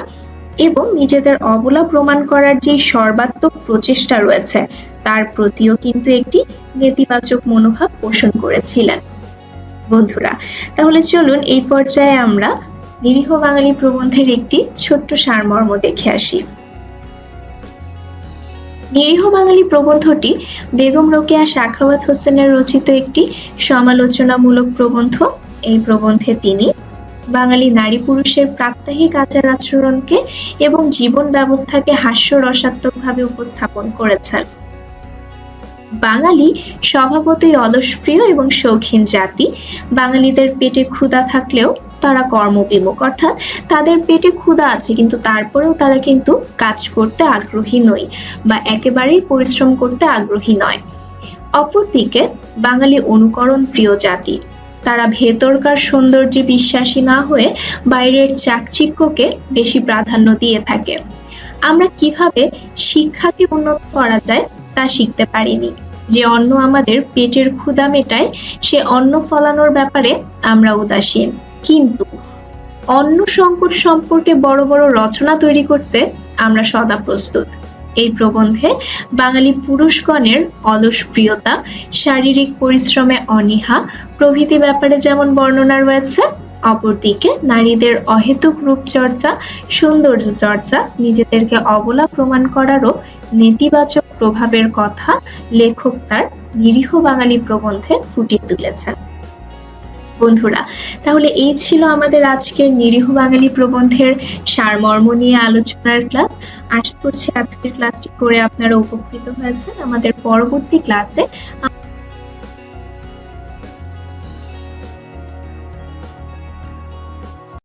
C: এবং নিজেদের অবলা প্রমাণ করার যে সর্বাত্মক প্রচেষ্টা রয়েছে তার প্রতিও কিন্তু একটি নেতিবাচক মনোভাব পোষণ করেছিলেন। বন্ধুরা, তাহলে চলুন এই পর্যায়ে আমরা নিরীহ বাঙালি প্রবন্ধের একটি ছোট্ট সারমর্ম দেখে আসি। নিরীহ বাঙালি প্রবন্ধটি বেগম রোকেয়া সাখাওয়াত হোসেনের রচিত একটি সমালোচনামূলক প্রবন্ধ। এই প্রবন্ধে তিনি বাঙালি নারী পুরুষের প্রাত্যহিক আচার আচরণকে এবং জীবন ব্যবস্থাকে হাস্যরসাত্মকভাবে উপস্থাপন করেছেন। বাঙালি স্বভাবতই অলসপ্রিয় এবং শৌখিন জাতি। বাঙালিদের পেটে ক্ষুধা থাকলেও তারা কর্মবিমুখ, অর্থাৎ তাদের পেটে ক্ষুধা আছে কিন্তু তারপরেও তারা কিন্তু কাজ করতে আগ্রহী নয় বা একেবারেই পরিশ্রম করতে আগ্রহী নয়। অপরদিকে বাঙালি অনুকরণ প্রিয় জাতি। তারা ভেতরকার সৌন্দর্যে বিশ্বাসী না হয়ে বাইরের চাকচিক্যকে বেশি প্রাধান্য দিয়ে থাকে। আমরা কিভাবে শিক্ষাকে উন্নত করা যায় তা শিখতে পারিনি। যে অন্ন আমাদের পেটের ক্ষুধা মেটায় সে অন্ন ফলানোর ব্যাপারে আমরা উদাসীন, কিন্তু অন্ন সংকট সম্পর্কে বড় বড় রচনা তৈরি করতে আমরা সদা প্রস্তুত। এই প্রবন্ধে বাঙালি পুরুষগণের অলসপ্রিয়তা, শারীরিক পরিশ্রমে অনীহা প্রভৃতি ব্যাপারে যেমন বর্ণনা রয়েছে, অপরদিকে নারীদের অহেতুক রূপচর্চা, সৌন্দর্য চর্চা, নিজেদেরকে অবলা প্রমাণ করারও নেতিবাচক প্রভাবের কথা লেখক তার নিরীহ বাঙালি প্রবন্ধে ফুটিয়ে তুলেছেন। বন্ধুরা, তাহলে এই ছিল আমাদের আজকের নিরীহ বাঙালি প্রবন্ধের সারমর্ম নিয়ে আলোচনার ক্লাস। আশা করছি আজকের ক্লাসটি করে আপনারা উপকৃত হয়েছেন। আমাদের পরবর্তী ক্লাসে